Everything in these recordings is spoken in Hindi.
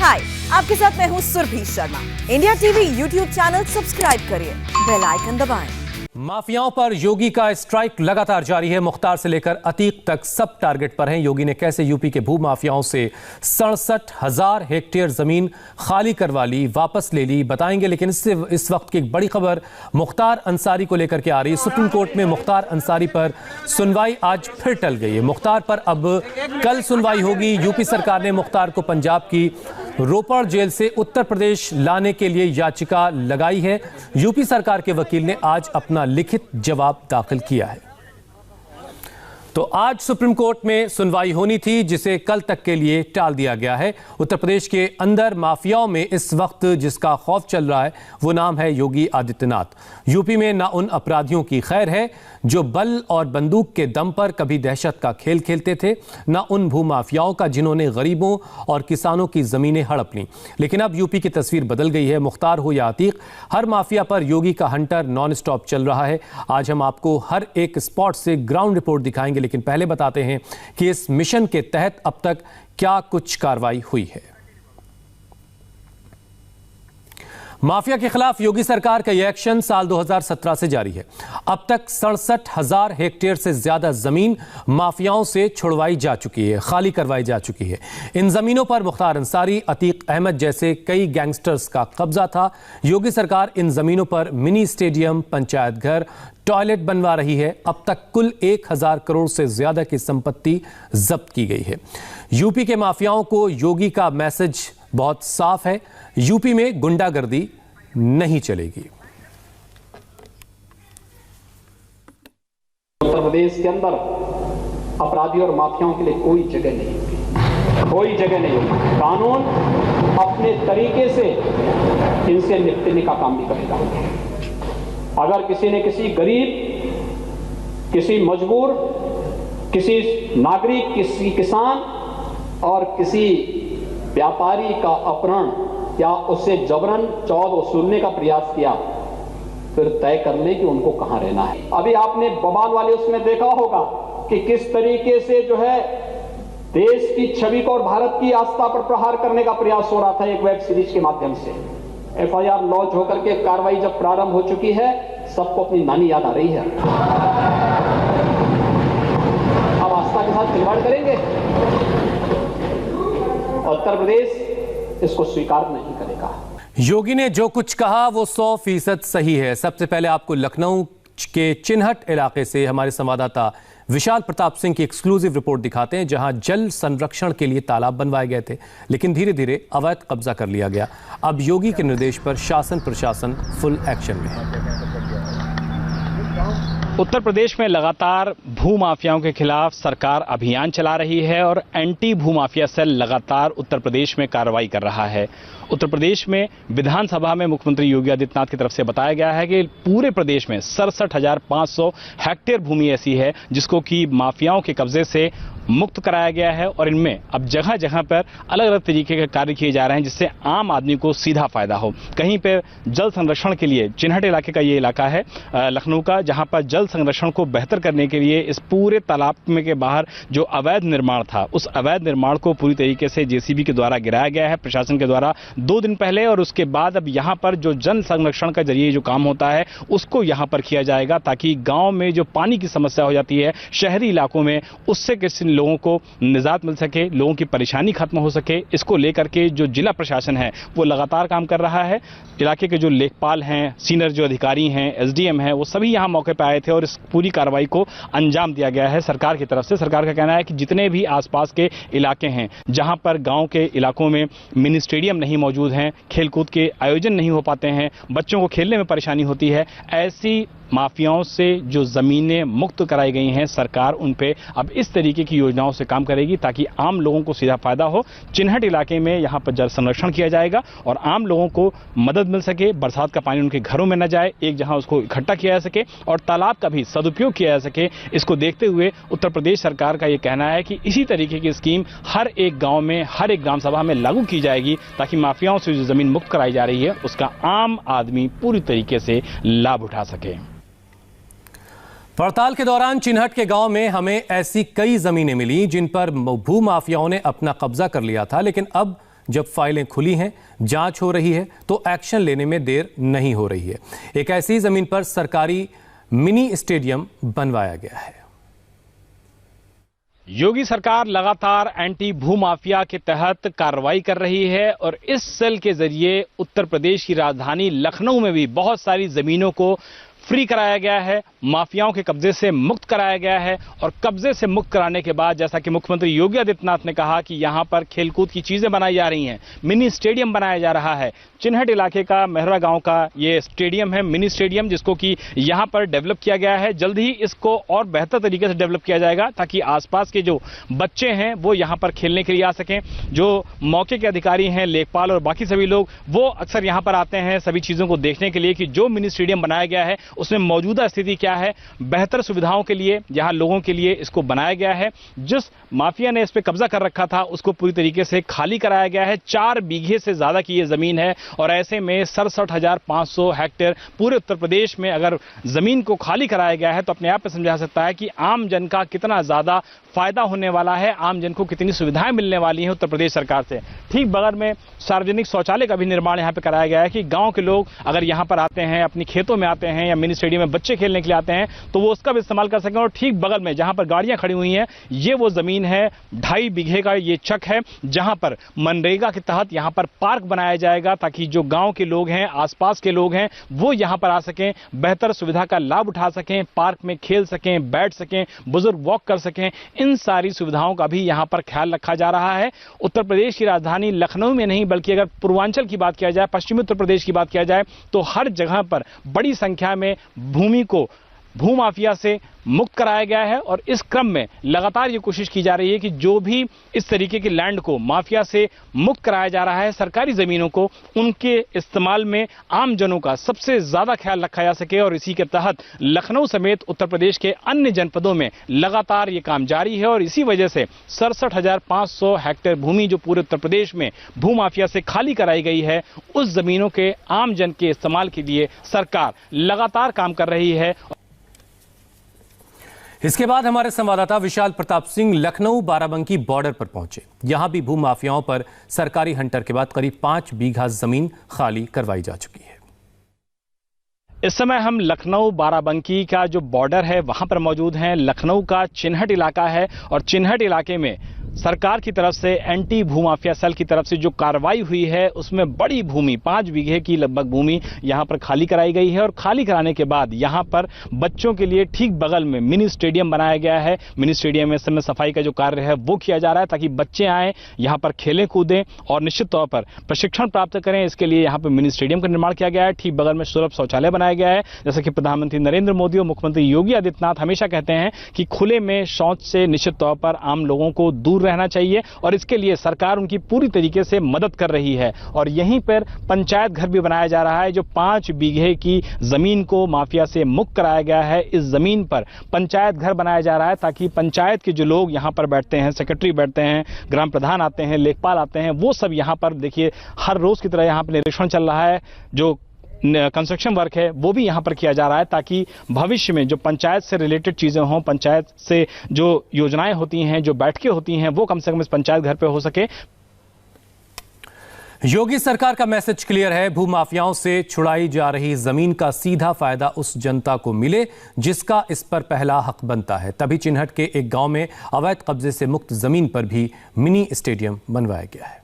हाय, आपके साथ मैं हूँ Surabhi Sharma. India TV YouTube channel subscribe करिए, बेल आइकन दबाएं। माफियाओं पर योगी का स्ट्राइक लगातार जारी है। मुख्तार से लेकर अतीक तक सब टारगेट पर हैं। योगी ने कैसे यूपी के भू माफियाओं से 67,000 हेक्टेयर जमीन खाली करवा ली, वापस ले ली, बताएंगे। लेकिन इससे इस वक्त की एक बड़ी खबर मुख्तार अंसारी को लेकर के आ रही है। सुप्रीम कोर्ट में मुख्तार अंसारी पर सुनवाई आज फिर टल गई है। मुख्तार पर अब कल सुनवाई होगी। यूपी सरकार ने मुख्तार को पंजाब की रोपड़ जेल से उत्तर प्रदेश लाने के लिए याचिका लगाई है। यूपी सरकार के वकील ने आज अपना लिखित जवाब दाखिल किया है। तो आज सुप्रीम कोर्ट में सुनवाई होनी थी, जिसे कल तक के लिए टाल दिया गया है। उत्तर प्रदेश के अंदर माफियाओं में इस वक्त जिसका खौफ चल रहा है वो नाम है योगी आदित्यनाथ। यूपी में ना उन अपराधियों की खैर है जो बल और बंदूक के दम पर कभी दहशत का खेल खेलते थे, ना उन भूमाफियाओं का जिन्होंने गरीबों और किसानों की जमीनें हड़प लीं। लेकिन अब यूपी की तस्वीर बदल गई है। मुख्तार हो या अतीक, हर माफिया पर योगी का हंटर नॉन स्टॉप चल रहा है। आज हम आपको हर एक स्पॉट से ग्राउंड रिपोर्ट दिखाएंगे, लेकिन पहले बताते हैं कि इस मिशन के तहत अब तक क्या कुछ कार्रवाई हुई है। माफिया के खिलाफ योगी सरकार का यह एक्शन साल 2017 से जारी है। अब तक 67,000 हेक्टेयर से ज्यादा जमीन माफियाओं से छुड़वाई जा चुकी है, खाली करवाई जा चुकी है। इन जमीनों पर मुख्तार अंसारी, अतीक अहमद जैसे कई गैंगस्टर्स का कब्जा था। योगी सरकार इन जमीनों पर मिनी स्टेडियम, पंचायत घर, टॉयलेट बनवा रही है। अब तक कुल 1,000 करोड़ से ज्यादा की संपत्ति जब्त की गई है। यूपी के माफियाओं को योगी का मैसेज बहुत साफ है, यूपी में गुंडागर्दी नहीं चलेगी। उत्तर प्रदेश के अंदर अपराधियों और माफियाओं के लिए कोई जगह नहीं होगी, कोई जगह नहीं होगी। कानून अपने तरीके से इनसे निपटने का काम भी करेगा। अगर किसी ने किसी गरीब, किसी मजबूर, किसी नागरिक, किसी किसान और किसी व्यापारी का अपहरण या उससे जबरन चौध वसूलने का प्रयास किया, फिर तय कर ले कि उनको कहां रहना है। अभी आपने बवाल वाले उसमें देखा होगा कि किस तरीके से जो है देश की छवि को और भारत की आस्था पर प्रहार करने का प्रयास हो रहा था एक वेब सीरीज के माध्यम से। एफआईआर लॉन्च होकर के कार्रवाई जब प्रारंभ हो चुकी है, सबको अपनी नानी याद आ रही है। अब आस्था के साथ खिलवाड़ करेंगे। उत्तर प्रदेश इसको स्वीकार नहीं करेगा। योगी ने जो कुछ कहा वो 100% सही है। सबसे पहले आपको लखनऊ के चिन्हट इलाके से हमारे संवाददाता विशाल प्रताप सिंह की एक्सक्लूसिव रिपोर्ट दिखाते हैं, जहां जल संरक्षण के लिए तालाब बनवाए गए थे, लेकिन धीरे धीरे अवैध कब्जा कर लिया गया। अब योगी के निर्देश पर शासन प्रशासन फुल एक्शन में है। उत्तर प्रदेश में लगातार भूमाफियाओं के खिलाफ सरकार अभियान चला रही है और एंटी भूमाफिया सेल लगातार उत्तर प्रदेश में कार्रवाई कर रहा है। उत्तर प्रदेश में विधानसभा में मुख्यमंत्री योगी आदित्यनाथ की तरफ से बताया गया है कि पूरे प्रदेश में 67,500 हेक्टेयर भूमि ऐसी है जिसको कि माफियाओं के कब्जे से मुक्त कराया गया है और इनमें अब जगह जगह पर अलग अलग तरीके के कार्य किए जा रहे हैं जिससे आम आदमी को सीधा फायदा हो। कहीं पे जल संरक्षण के लिए चिन्हट इलाके का ये इलाका है लखनऊ का, जहां पर जल संरक्षण को बेहतर करने के लिए इस पूरे तालाब में के बाहर जो अवैध निर्माण था, उस अवैध निर्माण को पूरी तरीके से जेसीबी के द्वारा गिराया गया है प्रशासन के द्वारा 2 दिन पहले। और उसके बाद अब यहाँ पर जो जल संरक्षण का जरिए जो काम होता है उसको यहाँ पर किया जाएगा, ताकि गाँव में जो पानी की समस्या हो जाती है शहरी इलाकों में, उससे किसी लोगों को निजात मिल सके, लोगों की परेशानी खत्म हो सके। इसको लेकर के जो जिला प्रशासन है वो लगातार काम कर रहा है। इलाके के जो लेखपाल हैं, सीनियर जो अधिकारी हैं, एसडीएम हैं, वो सभी यहां मौके पर आए थे और इस पूरी कार्रवाई को अंजाम दिया गया है सरकार की तरफ से। सरकार का कहना है कि जितने भी आसपास के इलाके हैं जहां पर गांव के इलाकों में मिनी स्टेडियम नहीं मौजूद हैं, खेलकूद के आयोजन नहीं हो पाते हैं, बच्चों को खेलने में परेशानी होती है, ऐसी माफियाओं से जो जमीनें मुक्त कराई गई हैं, सरकार उन पे अब इस तरीके की योजनाओं से काम करेगी ताकि आम लोगों को सीधा फायदा हो। चिन्हट इलाके में यहां पर जल संरक्षण किया जाएगा और आम लोगों को मदद मिल सके, बरसात का पानी उनके घरों में न जाए, एक जहां उसको इकट्ठा किया जा सके और तालाब का भी सदुपयोग किया जा सके। इसको देखते हुए उत्तर प्रदेश सरकार का यह कहना है कि इसी तरीके की स्कीम हर एक गांव में, हर एक ग्राम सभा में लागू की जाएगी ताकि माफियाओं से जो जमीन मुक्त कराई जा रही है उसका आम आदमी पूरी तरीके से लाभ उठा सके। पड़ताल के दौरान चिन्हट के गांव में हमें ऐसी कई जमीनें मिली जिन पर भू माफियाओं ने अपना कब्जा कर लिया था, लेकिन अब जब फाइलें खुली हैं, जांच हो रही है, तो एक्शन लेने में देर नहीं हो रही है। एक ऐसी जमीन पर सरकारी मिनी स्टेडियम बनवाया गया है। योगी सरकार लगातार एंटी भूमाफिया के तहत कार्रवाई कर रही है और इस सेल के जरिए उत्तर प्रदेश की राजधानी लखनऊ में भी बहुत सारी जमीनों को फ्री कराया गया है, माफियाओं के कब्जे से मुक्त कराया गया है। और कब्जे से मुक्त कराने के बाद जैसा कि मुख्यमंत्री योगी आदित्यनाथ ने कहा कि यहां पर खेलकूद की चीजें बनाई जा रही हैं, मिनी स्टेडियम बनाया जा रहा है। चिन्हट इलाके का मेहरा गांव का ये स्टेडियम है, मिनी स्टेडियम, जिसको कि यहां पर डेवलप किया गया है। जल्द ही इसको और बेहतर तरीके से डेवलप किया जाएगा ताकि आसपास के जो बच्चे हैं वो यहां पर खेलने के लिए आ सकें। जो मौके के अधिकारी हैं, लेखपाल और बाकी सभी लोग, वो अक्सर यहां पर आते हैं सभी चीजों को देखने के लिए कि जो मिनी स्टेडियम बनाया गया है उसमें मौजूदा स्थिति क्या है। बेहतर सुविधाओं के लिए यहां लोगों के लिए इसको बनाया गया है। जिस माफिया ने इस पे कब्जा कर रखा था उसको पूरी तरीके से खाली कराया गया है। 4 बीघे से ज्यादा की ये जमीन है और ऐसे में 67,500 हेक्टेयर पूरे उत्तर प्रदेश में अगर जमीन को खाली कराया गया है तो अपने आप में समझा सकता है कि आम जन का कितना ज्यादा फायदा होने वाला है, आम जन को कितनी सुविधाएं मिलने वाली हैं उत्तर प्रदेश सरकार से। ठीक बगल में सार्वजनिक शौचालय का भी निर्माण यहां पे कराया गया है कि गांव के लोग अगर यहां पर आते हैं, अपनी खेतों में आते हैं या मिनी स्टेडियम में बच्चे खेलने के लिए आते हैं तो वो उसका भी इस्तेमाल कर सकें। और ठीक बगल में जहां पर गाड़ियां खड़ी हुई हैं, ये वो जमीन है, 2.5 बीघे का ये चक है जहां पर मनरेगा के तहत यहां पर पार्क बनाया जाएगा ताकि जो गांव के लोग हैं, आसपास के लोग हैं, वो यहां पर आ सकें, बेहतर सुविधा का लाभ उठा सकें, पार्क में खेल सकें, बैठ सकें, बुजुर्ग वॉक कर सकें। इन सारी सुविधाओं का भी यहां पर ख्याल रखा जा रहा है। उत्तर प्रदेश की राजधानी लखनऊ में नहीं बल्कि अगर पूर्वांचल की बात किया जाए, पश्चिमी उत्तर प्रदेश की बात किया जाए तो हर जगह पर बड़ी संख्या में भूमि को भूमाफिया से मुक्त कराया गया है। और इस क्रम में लगातार ये कोशिश की जा रही है कि जो भी इस तरीके की लैंड को माफिया से मुक्त कराया जा रहा है, सरकारी जमीनों को, उनके इस्तेमाल में आम जनों का सबसे ज्यादा ख्याल रखा जा सके। और इसी के तहत लखनऊ समेत उत्तर प्रदेश के अन्य जनपदों में लगातार ये काम जारी है। और इसी वजह से 67,500 हेक्टेयर भूमि जो पूरे उत्तर प्रदेश में भूमाफिया से खाली कराई गई है, उस जमीनों के आम जन के इस्तेमाल के लिए सरकार लगातार काम कर रही है। इसके बाद हमारे संवाददाता विशाल प्रताप सिंह लखनऊ बाराबंकी बॉर्डर पर पहुंचे। यहां भी भूमाफियाओं पर सरकारी हंटर के बाद करीब 5 बीघा जमीन खाली करवाई जा चुकी है। इस समय हम लखनऊ बाराबंकी का जो बॉर्डर है वहां पर मौजूद हैं। लखनऊ का चिन्हट इलाका है और चिन्हट इलाके में सरकार की तरफ से एंटी भूमाफिया सेल की तरफ से जो कार्रवाई हुई है उसमें बड़ी भूमि 5 बीघे की लगभग भूमि यहां पर खाली कराई गई है। और खाली कराने के बाद यहां पर बच्चों के लिए ठीक बगल में मिनी स्टेडियम बनाया गया है। मिनी स्टेडियम में इस समय सफाई का जो कार्य है वो किया जा रहा है ताकि बच्चे आए, यहां पर खेलें कूदें और निश्चित तौर पर प्रशिक्षण प्राप्त करें। इसके लिए यहां पर मिनी स्टेडियम का निर्माण किया गया है। ठीक बगल में सुलभ शौचालय बनाया गया है। जैसा कि प्रधानमंत्री नरेंद्र मोदी और मुख्यमंत्री योगी आदित्यनाथ हमेशा कहते हैं कि खुले में शौच से निश्चित तौर पर आम लोगों को दूर रहना चाहिए और इसके लिए सरकार उनकी पूरी तरीके से मदद कर रही है। और यहीं पर पंचायत घर भी बनाया जा रहा है। जो 5 बीघे की जमीन को माफिया से मुक्त कराया गया है, इस जमीन पर पंचायत घर बनाया जा रहा है ताकि पंचायत के जो लोग यहां पर बैठते हैं, सेक्रेटरी बैठते हैं, ग्राम प्रधान आते हैं, लेखपाल आते हैं, वो सब यहां पर देखिए हर रोज की तरह यहां पर निरीक्षण चल रहा है। जो कंस्ट्रक्शन वर्क है वो भी यहां पर किया जा रहा है ताकि भविष्य में जो पंचायत से रिलेटेड चीजें हों, पंचायत से जो योजनाएं होती हैं, जो बैठकें होती हैं, वो कम से कम इस पंचायत घर पे हो सके। योगी सरकार का मैसेज क्लियर है। भूमाफियाओं से छुड़ाई जा रही जमीन का सीधा फायदा उस जनता को मिले जिसका इस पर पहला हक बनता है। तभी चिन्हट के एक गांव में अवैध कब्जे से मुक्त जमीन पर भी मिनी स्टेडियम बनवाया गया है।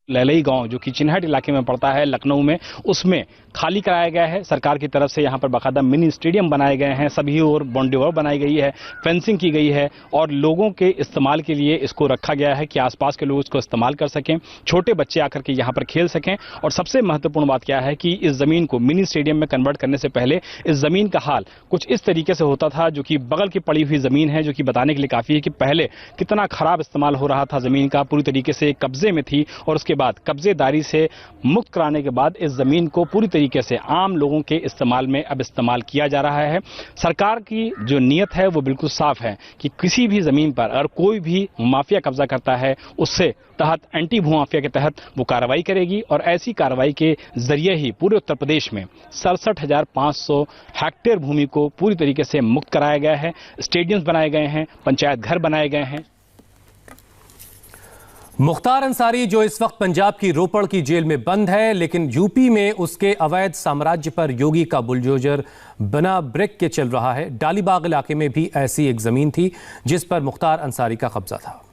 ललई गांव जो कि चिन्हट इलाके में पड़ता है लखनऊ में, उसमें खाली कराया गया है सरकार की तरफ से। यहां पर बाकायदा मिनी स्टेडियम बनाए गए हैं, सभी ओर बाउंड्री वॉल बनाई गई है, फेंसिंग की गई है और लोगों के इस्तेमाल के लिए इसको रखा गया है कि आसपास के लोग इसको इस्तेमाल कर सकें, छोटे बच्चे आकर के यहां पर खेल सकें। और सबसे महत्वपूर्ण बात क्या है कि इस जमीन को मिनी स्टेडियम में कन्वर्ट करने से पहले इस जमीन का हाल कुछ इस तरीके से होता था, जो कि बगल की पड़ी हुई जमीन है, जो कि बताने के लिए काफी है कि पहले कितना खराब इस्तेमाल हो रहा था जमीन का, पूरी तरीके से कब्जे में थी। और उसके बाद कब्जेदारी से मुक्त कराने के बाद इस जमीन को पूरी तरीके से आम लोगों के इस्तेमाल में अब इस्तेमाल किया जा रहा है। सरकार की जो नीयत है वो बिल्कुल साफ है कि किसी भी जमीन पर अगर कोई भी माफिया कब्जा करता है उससे तहत एंटी भूमाफिया के तहत वो कार्रवाई करेगी। और ऐसी कार्रवाई के जरिए ही पूरे उत्तर प्रदेश में 67,500 हेक्टेयर भूमि को पूरी तरीके से मुक्त कराया गया है। स्टेडियम्स बनाए गए हैं, पंचायत घर बनाए गए हैं। मुख्तार अंसारी जो इस वक्त पंजाब की रोपड़ की जेल में बंद है, लेकिन यूपी में उसके अवैध साम्राज्य पर योगी का बुलडोजर बिना ब्रेक के चल रहा है। डालीबाग इलाके में भी ऐसी एक जमीन थी जिस पर मुख्तार अंसारी का कब्जा था।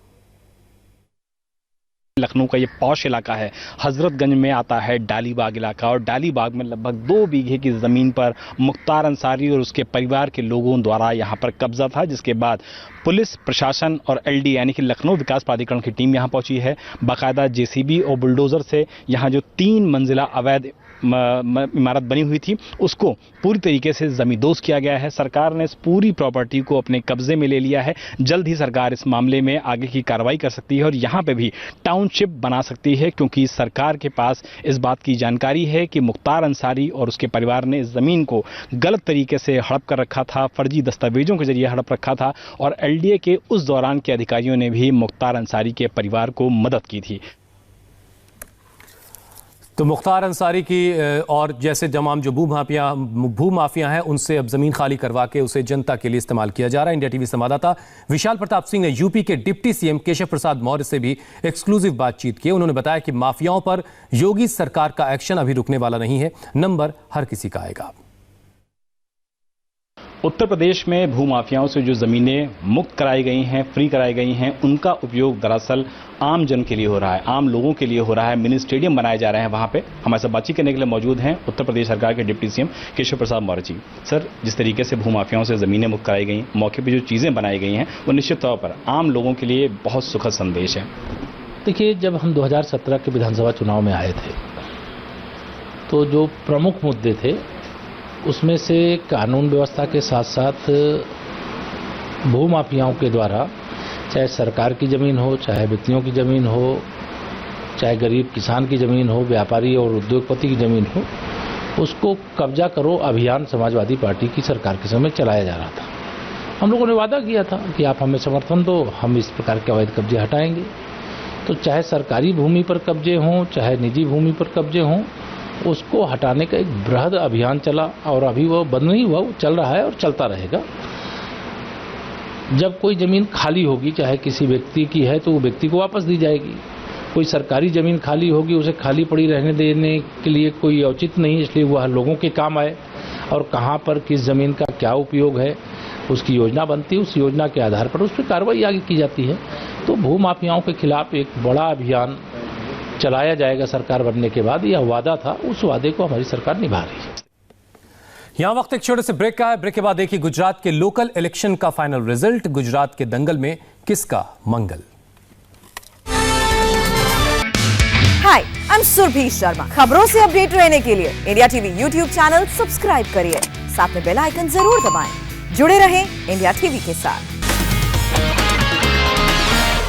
लखनऊ का ये पॉश इलाका है, हजरतगंज में आता है डालीबाग इलाका, और डालीबाग में लगभग 2 बीघे की ज़मीन पर मुख्तार अंसारी और उसके परिवार के लोगों द्वारा यहाँ पर कब्जा था, जिसके बाद पुलिस प्रशासन और एलडी यानी कि लखनऊ विकास प्राधिकरण की टीम यहाँ पहुंची है। बाकायदा जेसीबी और बुलडोज़र से यहाँ जो 3 मंजिला अवैध इमारत बनी हुई थी उसको पूरी तरीके से जमींदोज किया गया है। सरकार ने इस पूरी प्रॉपर्टी को अपने कब्जे में ले लिया है। जल्द ही सरकार इस मामले में आगे की कार्रवाई कर सकती है और यहाँ पे भी टाउनशिप बना सकती है, क्योंकि सरकार के पास इस बात की जानकारी है कि मुख्तार अंसारी और उसके परिवार ने इस जमीन को गलत तरीके से हड़प कर रखा था, फर्जी दस्तावेजों के जरिए हड़प रखा था, और एलडीए के उस दौरान के अधिकारियों ने भी मुख्तार अंसारी के परिवार को मदद की थी। तो मुख्तार अंसारी की और जैसे तमाम जो भूमाफिया हैं उनसे अब जमीन खाली करवा के उसे जनता के लिए इस्तेमाल किया जा रहा है। इंडिया टीवी संवाददाता विशाल प्रताप सिंह ने यूपी के डिप्टी सीएम केशव प्रसाद मौर्य से भी एक्सक्लूसिव बातचीत की। उन्होंने बताया कि माफियाओं पर योगी सरकार का एक्शन अभी रुकने वाला नहीं है, नंबर हर किसी का आएगा। उत्तर प्रदेश में भूमाफियाओं से जो ज़मीनें मुक्त कराई गई हैं, फ्री कराई गई हैं, उनका उपयोग दरअसल आम जन के लिए हो रहा है, आम लोगों के लिए हो रहा है। मिनी स्टेडियम बनाए जा रहे हैं वहाँ पे। हमारे साथ बातचीत करने के लिए मौजूद हैं उत्तर प्रदेश सरकार के deputy CM Keshav Prasad Maurya ji. Sir, जिस तरीके से भूमाफियाओं से ज़मीनें मुक्त कराई गई, मौके पर जो चीज़ें बनाई गई हैं, वो निश्चित तौर पर आम लोगों के लिए बहुत सुखद संदेश है। देखिए, जब हम 2017 के विधानसभा चुनाव में आए थे तो जो प्रमुख मुद्दे थे उसमें से कानून व्यवस्था के साथ साथ भूमाफियाओं के द्वारा, चाहे सरकार की ज़मीन हो, चाहे व्यक्तियों की ज़मीन हो, चाहे गरीब किसान की ज़मीन हो, व्यापारी और उद्योगपति की ज़मीन हो, उसको कब्जा करो अभियान समाजवादी पार्टी की सरकार के समय चलाया जा रहा था। हम लोगों ने वादा किया था कि आप हमें समर्थन दो, हम इस प्रकार के अवैध कब्जे हटाएंगे। तो चाहे सरकारी भूमि पर कब्जे हों, चाहे निजी भूमि पर कब्जे हों, उसको हटाने का एक बृहद अभियान चला और अभी वो बंद नहीं हुआ, वो चल रहा है और चलता रहेगा। जब कोई ज़मीन खाली होगी, चाहे किसी व्यक्ति की है, तो वो व्यक्ति को वापस दी जाएगी। कोई सरकारी ज़मीन खाली होगी, उसे खाली पड़ी रहने देने के लिए कोई औचित्य नहीं, इसलिए वह लोगों के काम आए और कहाँ पर किस ज़मीन का क्या उपयोग है उसकी योजना बनती है। उस योजना के आधार पर उस पर कार्रवाई आगे की जाती है। तो भूमाफियाओं के खिलाफ एक बड़ा अभियान चलाया जाएगा सरकार बनने के बाद। यह वादा था, उस वादे को हमारी सरकार निभा रही है। यहां वक्त एक छोटे से ब्रेक का है। ब्रेक के बाद देखिए गुजरात के लोकल इलेक्शन का फाइनल रिजल्ट। गुजरात के दंगल में किसका मंगल। हाय, आई एम सुरभि शर्मा। खबरों से अपडेट रहने के लिए India TV YouTube channel subscribe करिए, साथ में बेल आइकन जरूर दबाएं। जुड़े रहें इंडिया टीवी के साथ।